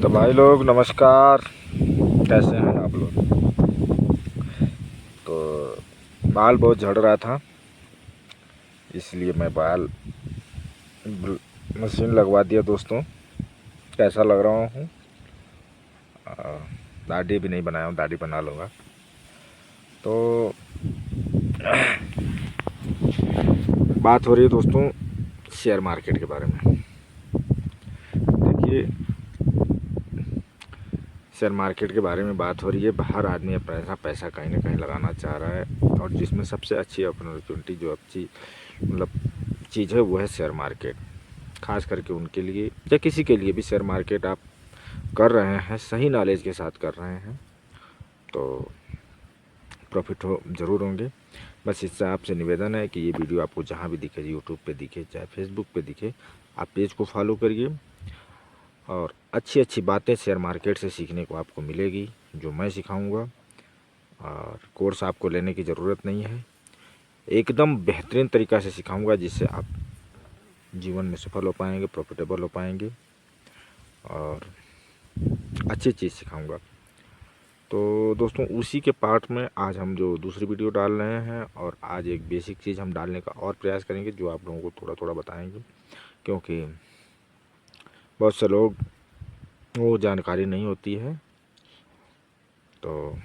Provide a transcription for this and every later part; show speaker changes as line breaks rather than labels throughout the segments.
तो भाई लोग नमस्कार, कैसे हैं आप लोग। तो बाल बहुत झड़ रहा था, इसलिए मैं बाल मशीन लगवा दिया दोस्तों। कैसा लग रहा हूँ। दाढ़ी भी नहीं बनाया हूँ, दाढ़ी बना लूँगा। तो बात हो रही है दोस्तों शेयर मार्केट के बारे में। देखिए, शेयर मार्केट के बारे में बात हो रही है। हर आदमी अपना पैसा कहीं ना कहीं लगाना चाह रहा है, और जिसमें सबसे अच्छी अपॉर्चुनिटी जो अच्छी मतलब चीज़ है वो है शेयर मार्केट। खास करके उनके लिए या किसी के लिए भी शेयर मार्केट आप कर रहे हैं, सही नॉलेज के साथ कर रहे हैं तो प्रॉफिट हो ज़रूर होंगे। बस इससे आपसे निवेदन है कि ये वीडियो आपको जहाँ भी दिखे, यूट्यूब पे दिखे चाहे फेसबुक पे दिखे, आप पेज को फॉलो करिए और अच्छी अच्छी बातें शेयर मार्केट से सीखने को आपको मिलेगी, जो मैं सिखाऊंगा। और कोर्स आपको लेने की ज़रूरत नहीं है, एकदम बेहतरीन तरीक़ा से सिखाऊंगा जिससे आप जीवन में सफल हो पाएंगे, प्रॉफिटेबल हो पाएंगे और अच्छी चीज़ सिखाऊंगा। तो दोस्तों उसी के पार्ट में आज हम जो दूसरी वीडियो डाल रहे हैं, और आज एक बेसिक चीज़ हम डालने का और प्रयास करेंगे जो आप लोगों को थोड़ा थोड़ा बताएंगे, क्योंकि बहुत से लोग वो जानकारी नहीं होती है। तो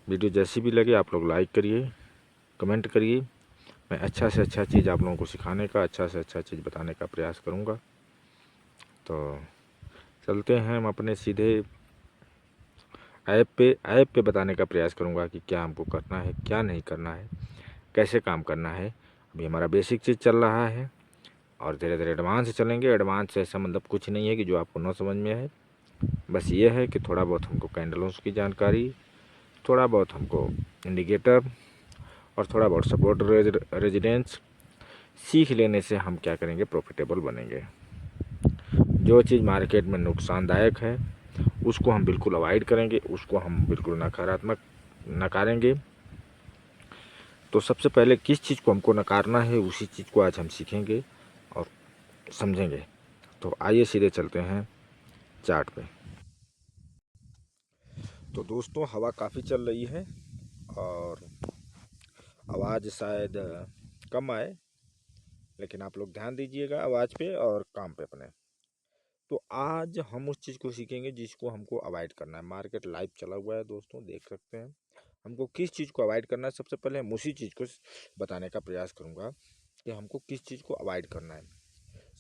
वीडियो जैसी भी लगे आप लोग लाइक करिए, कमेंट करिए। मैं अच्छा से अच्छा चीज़ आप लोगों को सिखाने का, अच्छा से अच्छा चीज़ बताने का प्रयास करूँगा। तो चलते हैं हम अपने सीधे ऐप पे बताने का प्रयास करूँगा कि क्या हमको करना है, क्या नहीं करना है, कैसे काम करना है। अभी हमारा बेसिक चीज़ चल रहा है और धीरे धीरे एडवांस चलेंगे। एडवांस से ऐसा मतलब कुछ नहीं है कि जो आपको न समझ में है, बस ये है कि थोड़ा बहुत हमको कैंडल्स की जानकारी, थोड़ा बहुत हमको इंडिकेटर और थोड़ा बहुत सपोर्ट रेजिडेंस सीख लेने से हम क्या करेंगे, प्रॉफिटेबल बनेंगे। जो चीज़ मार्केट में नुकसानदायक है उसको हम बिल्कुल अवॉइड करेंगे, उसको हम बिल्कुल नकारात्मक नकारेंगे। तो सबसे पहले किस चीज़ को हमको नकारना है उसी चीज़ को आज हम सीखेंगे और समझेंगे। तो आइए सीधे चलते हैं चार्ट पे। तो दोस्तों हवा काफ़ी चल रही है और आवाज़ शायद कम आए, लेकिन आप लोग ध्यान दीजिएगा आवाज़ पे और काम पे अपने। तो आज हम उस चीज़ को सीखेंगे जिसको हमको अवॉइड करना है। मार्केट लाइव चला हुआ है दोस्तों, देख सकते हैं। हमको किस चीज़ को अवॉइड करना है, सबसे पहले हम उसी चीज़ को बताने का प्रयास करूँगा कि हमको किस चीज़ को अवॉइड करना है।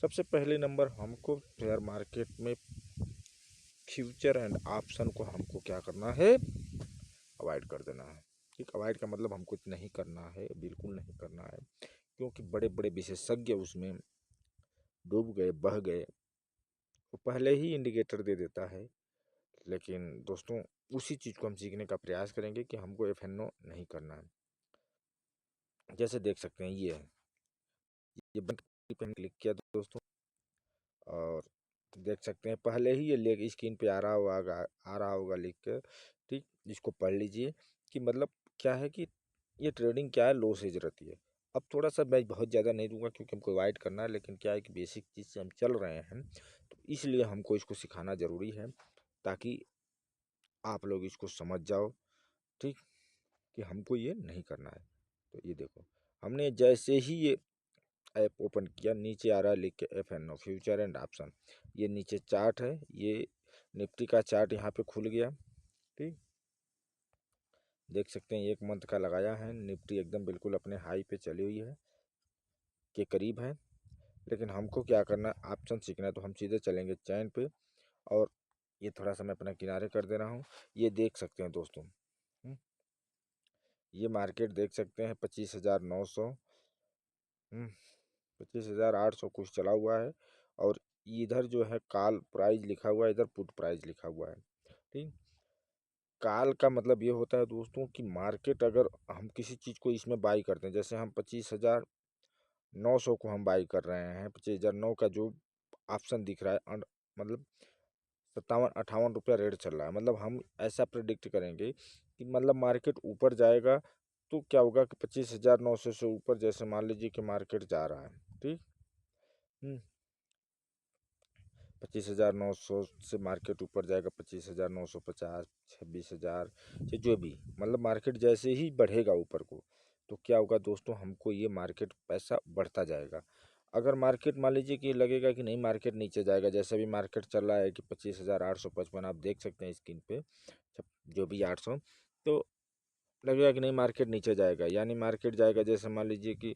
सबसे पहले नंबर हमको शेयर मार्केट में फ्यूचर एंड ऑप्शन को हमको क्या करना है, अवॉइड कर देना है। ठीक, अवॉइड का मतलब हमको नहीं करना है, बिल्कुल नहीं करना है, क्योंकि बड़े बड़े विशेषज्ञ उसमें डूब गए, बह गए। वो पहले ही इंडिकेटर दे देता है। लेकिन दोस्तों उसी चीज़ को हम सीखने का प्रयास करेंगे कि हमको एफएनओ नहीं करना है। जैसे देख सकते हैं ये है, ये बैंक पे क्लिक किया दोस्तों और देख सकते हैं पहले ही ये लेग स्क्रीन पे आ रहा होगा लिख के। ठीक, इसको पढ़ लीजिए कि मतलब क्या है कि ये ट्रेडिंग क्या है, लॉस एज रहती है। अब थोड़ा सा मैं बहुत ज़्यादा नहीं दूंगा क्योंकि हमको अवॉइड करना है, लेकिन क्या है कि बेसिक चीज़ से हम चल रहे हैं तो इसलिए हमको इसको सिखाना ज़रूरी है, ताकि आप लोग इसको समझ जाओ। ठीक, कि हमको ये नहीं करना है। तो ये देखो, हमने जैसे ही ये ऐप ओपन किया, नीचे आ रहा है लिख के एफएनओ, फ्यूचर एंड ऑप्शन। ये नीचे चार्ट है, ये निफ्टी का चार्ट यहाँ पे खुल गया। ठीक, देख सकते हैं 1 मंथ का लगाया है, निफ्टी एकदम बिल्कुल अपने हाई पे चली हुई है, के करीब है। लेकिन हमको क्या करना है, ऑप्शन सीखना है, तो हम सीधे चलेंगे चैन पे। और ये थोड़ा सा मैं अपना किनारे कर दे रहा हूँ। ये देख सकते हैं दोस्तों, ये मार्केट देख सकते हैं 25,900, 25,800 कुछ चला हुआ है। और इधर जो है कॉल प्राइस लिखा हुआ है, इधर पुट प्राइस लिखा हुआ है। ठीक, कॉल का मतलब ये होता है दोस्तों कि मार्केट अगर हम किसी चीज़ को इसमें बाई करते हैं, जैसे हम 25,900 को हम बाई कर रहे हैं, 25,009 का जो ऑप्शन दिख रहा है, मतलब 57-58 रुपया रेट चल रहा है, मतलब हम ऐसा प्रिडिक्ट करेंगे कि मतलब मार्केट ऊपर जाएगा तो क्या होगा कि 25,900 से ऊपर, जैसे मान लीजिए कि मार्केट जा रहा है। ठीक, 25,900 से मार्केट ऊपर जाएगा 25,950, 26,000 से जो भी, मतलब मार्केट जैसे ही बढ़ेगा ऊपर को तो क्या होगा दोस्तों, हमको ये मार्केट पैसा बढ़ता जाएगा। अगर मार्केट मान लीजिए कि लगेगा कि नहीं मार्केट नीचे जाएगा, जैसे अभी मार्केट चल रहा है कि 25,855 आप देख सकते हैं स्क्रीन पे, जो भी 800, तो लगेगा कि नहीं मार्केट नीचे जाएगा, यानी मार्केट जाएगा जैसे मान लीजिए कि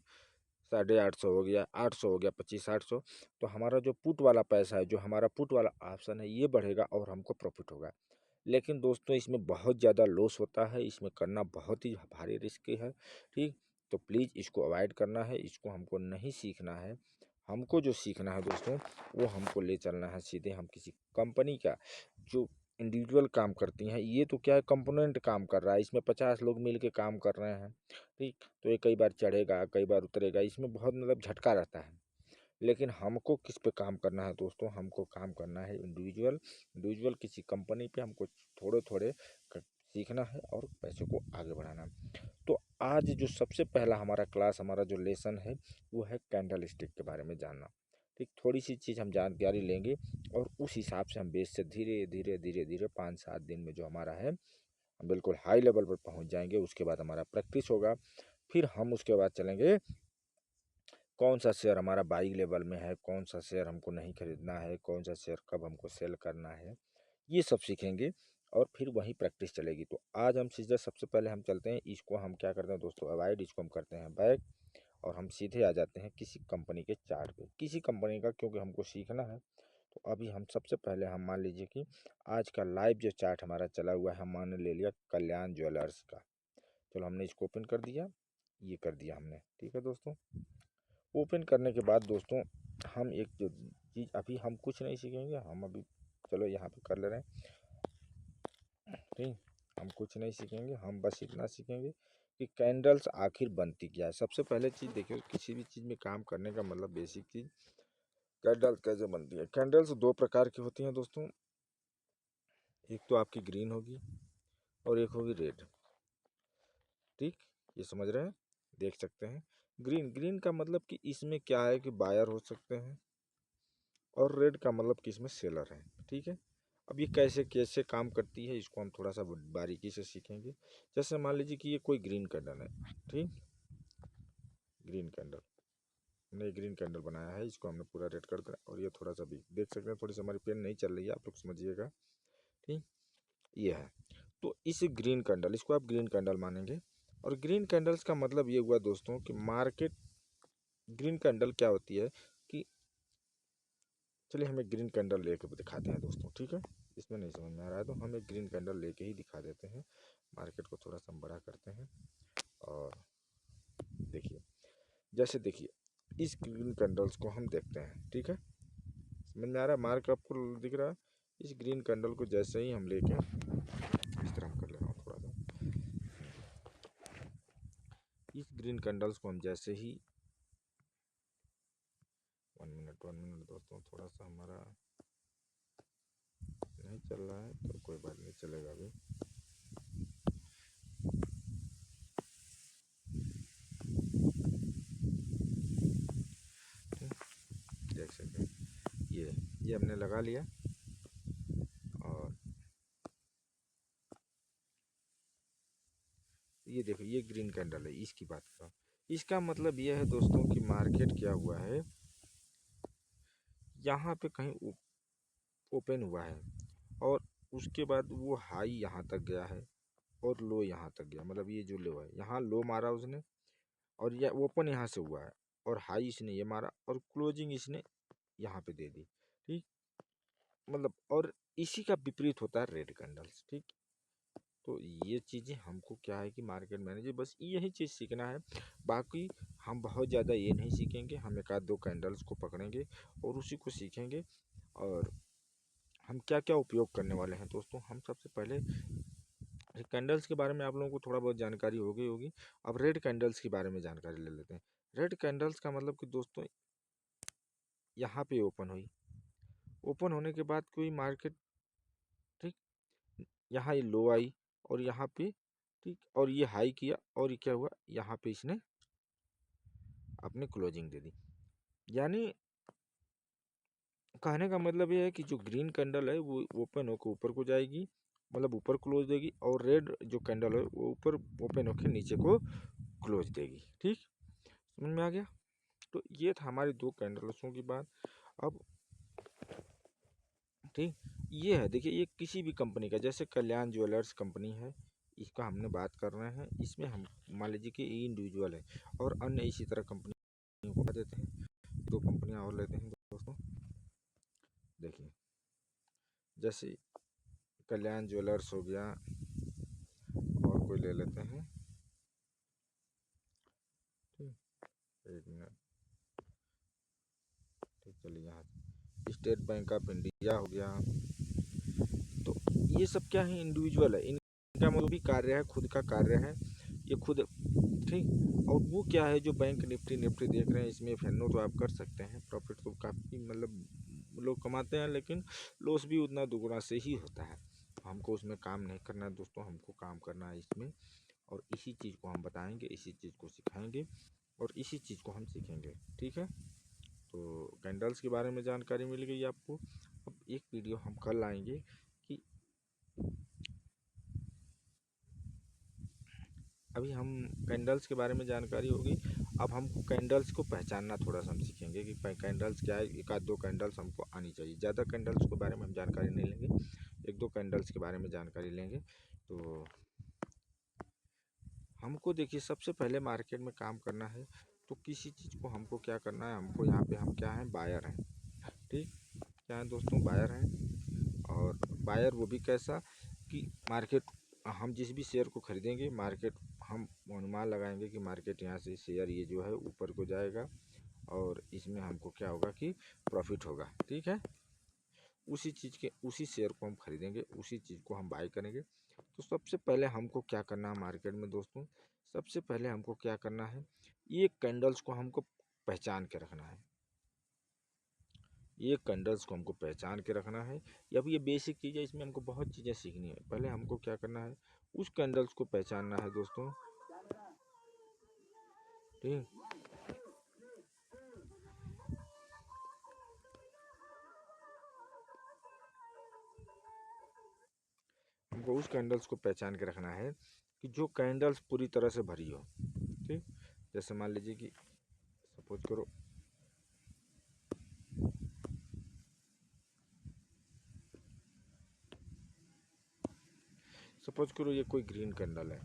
850 हो गया, 800 हो गया, 25,800, तो हमारा जो पुट वाला पैसा है, जो हमारा पुट वाला ऑप्शन है, ये बढ़ेगा और हमको प्रॉफिट होगा। लेकिन दोस्तों इसमें बहुत ज़्यादा लॉस होता है, इसमें करना बहुत ही भारी रिस्क है। ठीक, तो प्लीज़ इसको अवॉइड करना है, इसको हमको नहीं सीखना है। हमको जो सीखना है दोस्तों, वो हमको ले चलना है सीधे हम किसी कंपनी का, जो इंडिविजुअल काम करती हैं। ये तो क्या है, कंपोनेंट काम कर रहा है, इसमें 50 लोग मिल के काम कर रहे हैं। ठीक, तो ये कई बार चढ़ेगा, कई बार उतरेगा, इसमें बहुत मतलब झटका रहता है। लेकिन हमको किस पे काम करना है दोस्तों, हमको काम करना है इंडिविजुअल, इंडिविजुअल किसी कंपनी पे हमको थोड़े थोड़े सीखना है और पैसे को आगे बढ़ाना है। तो आज जो सबसे पहला हमारा क्लास, हमारा जो लेसन है, वो है कैंडल स्टिक के बारे में जानना। ठीक, थोड़ी सी चीज़ हम जानकारी लेंगे और उस हिसाब से हम बेस से धीरे धीरे धीरे धीरे 5-7 दिन में जो हमारा है, हम बिल्कुल हाई लेवल पर पहुंच जाएंगे। उसके बाद हमारा प्रैक्टिस होगा, फिर हम उसके बाद चलेंगे कौन सा शेयर हमारा बाई लेवल में है, कौन सा शेयर हमको नहीं खरीदना है, कौन सा शेयर कब हमको सेल करना है, ये सब सीखेंगे और फिर वही प्रैक्टिस चलेगी। तो आज हम सीधे सबसे पहले हम चलते हैं, इसको हम क्या करते हैं दोस्तों, अवॉइड, इसको हम करते हैं बैक और हम सीधे आ जाते हैं किसी कंपनी के चार्ट पे, किसी कंपनी का, क्योंकि हमको सीखना है। तो अभी हम सबसे पहले हम मान लीजिए कि आज का लाइव जो चार्ट हमारा चला हुआ है, हमने ले लिया कल्याण ज्वेलर्स का। चलो हमने इसको ओपन कर दिया, ये कर दिया हमने। ठीक है दोस्तों, ओपन करने के बाद दोस्तों हम एक जो चीज़, अभी हम कुछ नहीं सीखेंगे, हम अभी चलो यहाँ पे कर ले रहे हैं। ठीक, हम कुछ नहीं सीखेंगे, हम बस इतना सीखेंगे कि कैंडल्स आखिर बनती क्या है। सबसे पहले चीज़ देखिए, किसी भी चीज़ में काम करने का मतलब बेसिक चीज़, कैंडल्स कैसे बनती है। कैंडल्स दो प्रकार की होती हैं दोस्तों, एक तो आपकी ग्रीन होगी और एक होगी रेड। ठीक, ये समझ रहे हैं, देख सकते हैं। ग्रीन, ग्रीन का मतलब कि इसमें क्या है कि बायर हो सकते हैं, और रेड का मतलब कि इसमें सेलर है। ठीक है, अब ये कैसे कैसे काम करती है, इसको हम थोड़ा सा बारीकी से सीखेंगे। जैसे मान लीजिए कि ये कोई ग्रीन कैंडल है। ठीक, ग्रीन कैंडल, हमने ग्रीन कैंडल बनाया है, इसको हमने पूरा रेड कर दिया और ये थोड़ा सा भी देख सकते हैं, थोड़ी सी हमारी पेन नहीं चल रही है, आप लोग समझिएगा। ठीक, ये है, तो इस ग्रीन कैंडल, इसको आप ग्रीन कैंडल मानेंगे। और ग्रीन कैंडल्स का मतलब ये हुआ दोस्तों कि मार्केट, ग्रीन कैंडल क्या होती है कि, चलिए हम एक ग्रीन कैंडल लेके दिखाते हैं दोस्तों। ठीक है, इसमें नहीं समझ में आ रहा है तो हम एक ग्रीन कैंडल लेके ही दिखा देते हैं। मार्केट को थोड़ा सा हम बड़ा करते हैं और देखिए, जैसे देखिए इस ग्रीन कैंडल्स को हम देखते हैं। ठीक है, समझ में आ रहा है, मार्क आपको दिख रहा है। इस ग्रीन कैंडल को जैसे ही हम लेके इस तरह हम कर ले रहा हूँ थोड़ा सा, इस ग्रीन कैंडल्स को हम जैसे ही, 1 मिनट दोस्तों, थोड़ा सा हमारा नहीं चल रहा है तो कोई बात नहीं, चलेगा अभी। देख सकते हैं, ये हमने लगा लिया और ये देखो, ये ग्रीन कैंडल है, इसकी बात कर रहा हूँ। इसका मतलब ये है दोस्तों कि मार्केट क्या हुआ है, यहाँ पे कहीं ओपन हुआ है और उसके बाद वो हाई यहाँ तक गया है और लो यहाँ तक गया, मतलब ये जो लो है, यहाँ लो मारा उसने और ये ओपन यहाँ से हुआ है और हाई इसने ये मारा और क्लोजिंग इसने यहाँ पे दे दी। ठीक, मतलब और इसी का विपरीत होता है रेड कैंडल्स। ठीक, तो ये चीज़ें हमको क्या है कि मार्केट मैनेजर बस यही चीज़ सीखना है। बाकी हम बहुत ज़्यादा ये नहीं सीखेंगे, हम एक आध दो कैंडल्स को पकड़ेंगे और उसी को सीखेंगे। और हम क्या क्या उपयोग करने वाले हैं दोस्तों, हम सबसे पहले कैंडल्स के बारे में आप लोगों को थोड़ा बहुत जानकारी हो गई होगी। अब रेड कैंडल्स के बारे में जानकारी ले लेते हैं। रेड कैंडल्स का मतलब कि दोस्तों, यहाँ पे ओपन हुई, ओपन होने के बाद कोई मार्केट, ठीक, यहाँ ये लो आई और यहाँ पे, ठीक, और ये हाई किया और ये क्या हुआ, यहाँ पे इसने अपनी क्लोजिंग दे दी। यानी कहने का मतलब ये है कि जो ग्रीन कैंडल है वो ओपन होकर ऊपर को जाएगी, मतलब ऊपर क्लोज देगी, और रेड जो कैंडल है वो ऊपर ओपन होकर नीचे को क्लोज देगी। ठीक, समझ में आ गया? तो ये था हमारी दो कैंडल्सों की बात। अब ठीक, ये है देखिए, ये किसी भी कंपनी का, जैसे कल्याण ज्वेलर्स कंपनी है, इसका हमने बात कर रहे हैं। इसमें हम मान लीजिए कि इंडिविजुअल है, और अन्य इसी तरह कंपनी को देते हैं। दो कंपनियां और लेते हैं दोस्तों, देखिए जैसे कल्याण ज्वेलर्स हो गया, और कोई ले लेते हैं। ठीक, एक मिनट, ठीक, चलिए यहाँ स्टेट बैंक ऑफ इंडिया हो गया। तो ये सब क्या है, इंडिविजुअल है, इनका मतलब भी कार्य है, खुद का कार्य है, ये खुद। ठीक, और वो क्या है जो बैंक निफ्टी निफ्टी देख रहे हैं, इसमें फैनो तो आप कर सकते हैं, प्रॉफिट तो काफ़ी मतलब लोग कमाते हैं, लेकिन लॉस भी उतना दुगुना से ही होता है। हमको उसमें काम नहीं करना है दोस्तों, हमको काम करना है इसमें, और इसी चीज़ को हम बताएंगे, इसी चीज़ को सिखाएंगे, और इसी चीज़ को हम सीखेंगे। ठीक है, तो कैंडल्स के बारे में जानकारी मिल गई आपको। अब एक वीडियो हम कल लाएंगे कि अभी हम कैंडल्स के बारे में जानकारी होगी, अब हमको कैंडल्स को पहचानना थोड़ा सा हम सीखेंगे कि कैंडल्स क्या है। एक आध दो कैंडल्स हमको आनी चाहिए, ज़्यादा कैंडल्स के बारे में हम जानकारी नहीं लेंगे, एक दो कैंडल्स के बारे में जानकारी लेंगे। तो हमको देखिए, सबसे पहले मार्केट में काम करना है, तो किसी चीज़ को हमको क्या करना है, हमको यहाँ पे हम क्या हैं, बायर हैं। ठीक, क्या है दोस्तों, बायर हैं। और बायर वो भी कैसा कि मार्केट, हम जिस भी शेयर को खरीदेंगे, मार्केट हम अनुमान लगाएंगे कि मार्केट यहाँ से शेयर ये जो है ऊपर को जाएगा, और इसमें हमको क्या होगा कि प्रॉफिट होगा। ठीक है, उसी चीज़ के, उसी शेयर को हम खरीदेंगे, उसी चीज़ को हम बाई करेंगे। तो सबसे पहले हमको क्या करना है मार्केट में दोस्तों, सबसे पहले हमको क्या करना है, ये कैंडल्स को हमको पहचान के रखना है। ये कैंडल्स को हमको पहचान के रखना है। अब ये बेसिक चीज़ है, इसमें हमको बहुत चीज़ें सीखनी है। पहले हमको क्या करना है, उस कैंडल्स को पहचानना है दोस्तों। ठीक, हमको उस कैंडल्स को पहचान के रखना है कि जो कैंडल्स पूरी तरह से भरी हो। ठीक, जैसे मान लीजिए कि सपोज करो, ये कोई ग्रीन कैंडल है,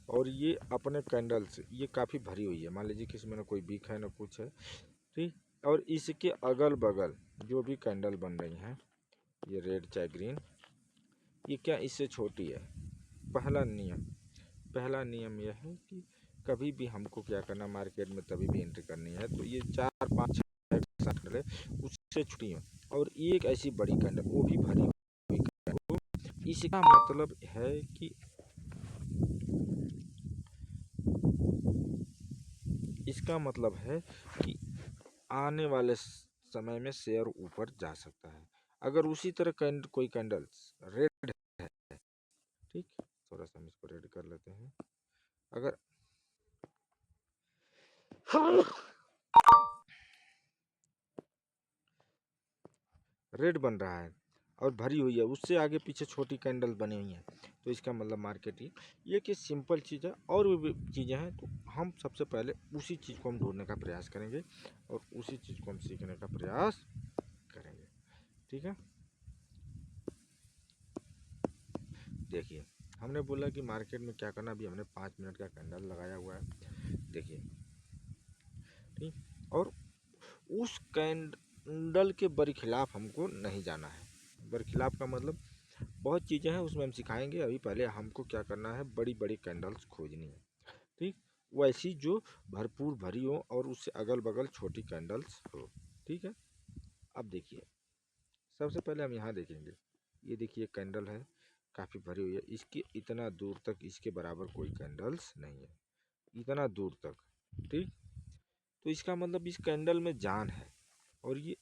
और ये अपने कैंडल्स ये काफ़ी भरी हुई है, मान लीजिए कि इसमें ना कोई बीक है ना कुछ है। ठीक, और इसके अगल बगल जो भी कैंडल बन रही हैं, ये रेड चाहे ग्रीन, ये क्या इससे छोटी है। पहला नियम यह है कि कभी भी हमको क्या करना, मार्केट में तभी भी एंट्री करनी है तो ये 4 5 6 कैंडल है उससे छोटी है, और एक ऐसी बड़ी कैंडल वो भी भरी हुई कैंडल। इसका मतलब है कि आने वाले समय में शेयर ऊपर जा सकता है, अगर उसी तरह कोई कैंडल रेड है। ठीक, थोड़ा सा हम इसको रेड कर लेते हैं। अगर रेड बन रहा है और भरी हुई है, उससे आगे पीछे छोटी कैंडल बनी हुई हैं, तो इसका मतलब मार्केटिंग ये कि सिंपल चीज़ है, और भी चीज़ें हैं। तो हम सबसे पहले उसी चीज़ को हम ढूंढने का प्रयास करेंगे, और उसी चीज़ को हम सीखने का प्रयास करेंगे। ठीक है, देखिए हमने बोला कि मार्केट में क्या करना, अभी हमने 5 मिनट का कैंडल लगाया हुआ है, देखिए। ठीक, और उस कैंडल के बरखिलाफ हमको नहीं जाना है। बरखिलाफ का मतलब बहुत चीज़ें हैं, उसमें हम सिखाएंगे। अभी पहले हमको क्या करना है, बड़ी बड़ी कैंडल्स खोजनी है। ठीक, वैसी जो भरपूर भरी हो और उससे अगल बगल छोटी कैंडल्स हो। ठीक है, अब देखिए सबसे पहले हम यहाँ देखेंगे, ये देखिए कैंडल है, काफ़ी भरी हुई है, इसके इतना दूर तक इसके बराबर कोई कैंडल्स नहीं है, इतना दूर तक। ठीक, तो इसका मतलब इस कैंडल में जान है, और ये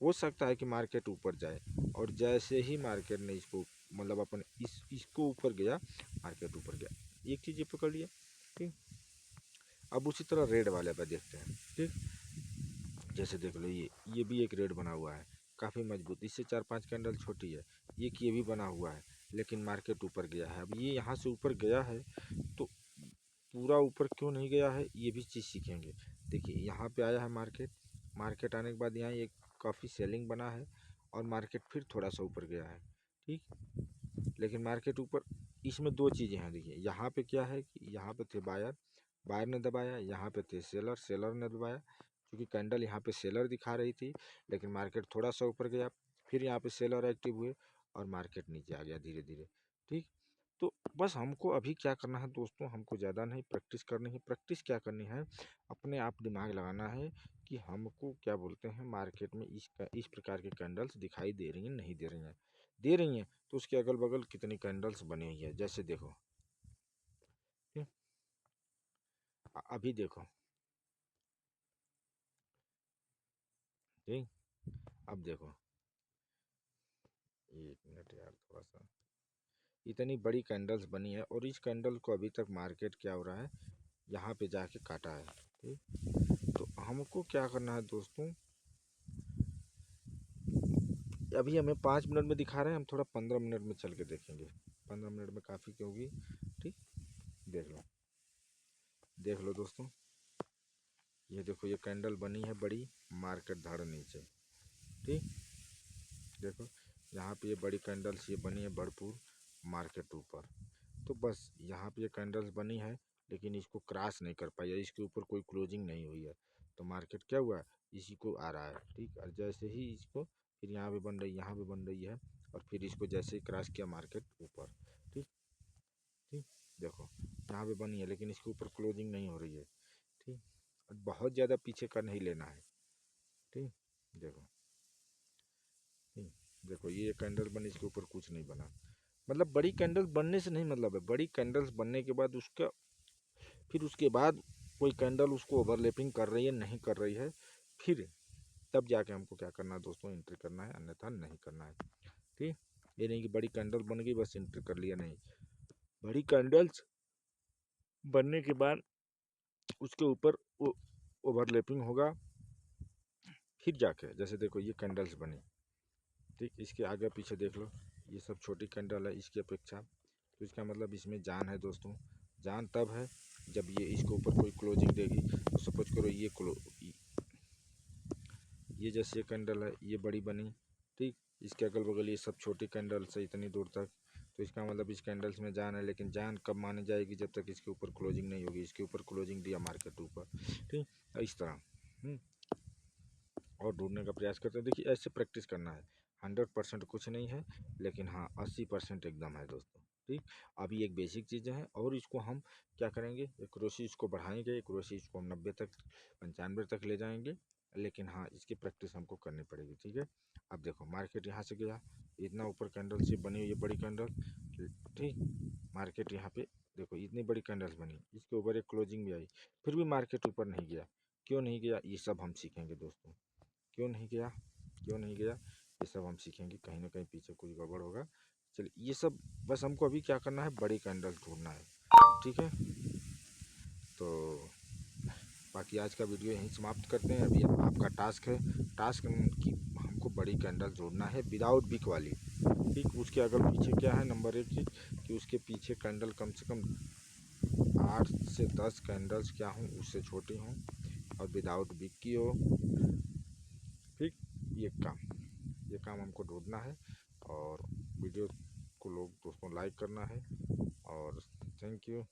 हो सकता है कि मार्केट ऊपर जाए, और जैसे ही मार्केट ने इसको मतलब अपन इसको ऊपर गया, मार्केट ऊपर गया, एक चीज़ ये पकड़ लिया। ठीक, अब उसी तरह रेड वाले पर देखते हैं। ठीक, जैसे देख लो ये भी एक रेड बना हुआ है, काफ़ी मजबूत, इससे 4-5 कैंडल छोटी है। ये भी बना हुआ है लेकिन मार्केट ऊपर गया है। अब ये यहाँ से ऊपर गया है तो पूरा ऊपर क्यों नहीं गया है ये भी चीज़ सीखेंगे। देखिए यहाँ पे आया है मार्केट, मार्केट आने के बाद यहाँ एक काफ़ी सेलिंग बना है और मार्केट फिर थोड़ा सा ऊपर गया है, ठीक। लेकिन मार्केट ऊपर, इसमें दो चीज़ें हैं। देखिए यहाँ पे क्या है कि यहाँ पे थे बायर, बायर ने दबाया, यहाँ पे थे सेलर, सेलर ने दबाया। क्योंकि कैंडल यहाँ पे सेलर दिखा रही थी लेकिन मार्केट थोड़ा सा ऊपर गया, फिर यहाँ पे सेलर एक्टिव हुए और मार्केट नीचे आ गया धीरे धीरे, ठीक। तो बस हमको अभी क्या करना है दोस्तों, हमको ज़्यादा नहीं प्रैक्टिस करनी है। प्रैक्टिस क्या करनी है, अपने आप दिमाग लगाना है कि हमको क्या बोलते हैं मार्केट में इस प्रकार के कैंडल्स दिखाई दे रही हैं नहीं दे रही हैं, दे रही हैं तो उसके अगल बगल कितनी कैंडल्स बनी हुई है। जैसे देखो अभी देखो, ठीक। अब देखो, एक मिनट यार, थोड़ा सा, इतनी बड़ी कैंडल्स बनी है और इस कैंडल को अभी तक मार्केट क्या हो रहा है, यहाँ पे जाके काटा है, ठीक। तो हमको क्या करना है दोस्तों, अभी हमें 5 मिनट में दिखा रहे हैं, हम थोड़ा 15 मिनट में चल के देखेंगे। 15 मिनट में काफ़ी क्योंकि, ठीक। देख लो, देख लो दोस्तों, ये देखो ये कैंडल बनी है बड़ी, मार्केट धड़ नीचे, ठीक। देखो यहाँ पे ये बड़ी कैंडल्स ये बनी है भरपूर, मार्केट ऊपर। तो बस यहाँ पे ये कैंडल्स बनी है लेकिन इसको क्रॉस नहीं कर पाई है, इसके ऊपर कोई क्लोजिंग नहीं हुई है, तो मार्केट क्या हुआ, इसी को आ रहा है, ठीक। और जैसे ही इसको फिर यहाँ पे बन रही, यहाँ पे बन रही है और फिर इसको जैसे ही क्रॉस किया मार्केट ऊपर, ठीक, ठीक। देखो यहाँ पे बनी है लेकिन इसके ऊपर क्लोजिंग नहीं हो रही है, ठीक। और बहुत ज़्यादा पीछे का नहीं लेना है, ठीक। देखो, ठीक। देखो ये कैंडल बनी, इसके ऊपर कुछ नहीं बना। मतलब बड़ी कैंडल बनने से नहीं मतलब है, बड़ी कैंडल्स बनने के बाद उसका फिर उसके बाद कोई कैंडल उसको ओवरलैपिंग कर रही है नहीं कर रही है, फिर तब जाके हमको क्या करना है दोस्तों, एंट्री करना है, अन्यथा नहीं करना है, ठीक। ये नहीं कि बड़ी कैंडल बन गई बस एंट्री कर लिया, नहीं। बड़ी कैंडल्स बनने के बाद उसके ऊपर ओवरलैपिंग होगा, फिर जाके जैसे देखो ये कैंडल्स बनी, ठीक। इसके आगे पीछे देख लो, ये सब छोटी कैंडल है इसकी अपेक्षा, तो इसका मतलब इसमें जान है दोस्तों। जान तब है जब ये इसके ऊपर कोई क्लोजिंग देगी, तो सपोज करो ये जैसे कैंडल है ये बड़ी बनी, ठीक। इसके अगल बगल ये सब छोटी कैंडल से इतनी दूर तक, तो इसका मतलब इस कैंडल्स में जान है। लेकिन जान कब मानी जाएगी, जब तक इसके ऊपर क्लोजिंग नहीं होगी। इसके ऊपर क्लोजिंग दिया मार्केट ऊपर, ठीक। इस तरह और ढूंढने का प्रयास करते हैं। देखिए ऐसे प्रैक्टिस करना है, 100% कुछ नहीं है लेकिन हाँ 80% एकदम है दोस्तों, ठीक। अभी एक बेसिक चीज़ें हैं और इसको हम क्या करेंगे, एक्यूरेसी इसको बढ़ाएंगे, एक्यूरेसी इसको हम 90 तक 95 तक ले जाएंगे, लेकिन हाँ इसकी प्रैक्टिस हमको करनी पड़ेगी, ठीक है। अब देखो मार्केट यहाँ से गया, इतना ऊपर कैंडल से बनी हुई है बड़ी कैंडल, ठीक। मार्केट यहाँ पे देखो इतनी बड़ी कैंडल्स बनी, इसके ऊपर एक क्लोजिंग भी आई, फिर भी मार्केट ऊपर नहीं गया। क्यों नहीं गया ये सब हम सीखेंगे दोस्तों, क्यों नहीं गया, क्यों नहीं गया, ये सब हम सीखेंगे। कहीं ना कहीं पीछे कुछ गड़बड़ होगा। चलिए ये सब बस हमको अभी क्या करना है, बड़ी कैंडल ढूंढना है, ठीक है। तो बाकी आज का वीडियो यहीं समाप्त करते हैं। अभी आपका टास्क है, टास्क की हमको बड़ी कैंडल जोड़ना है विदाउट बिक वाली, ठीक। उसके अगल पीछे क्या है, नंबर 1 चीज़ कि उसके पीछे कैंडल कम से कम 8 से 10 कैंडल्स क्या हों उससे छोटी हों और विदाउट बिक की हो, ठीक। ये काम हमको ढूंढना है और वीडियो को लोग दोस्तों लाइक करना है और थैंक यू।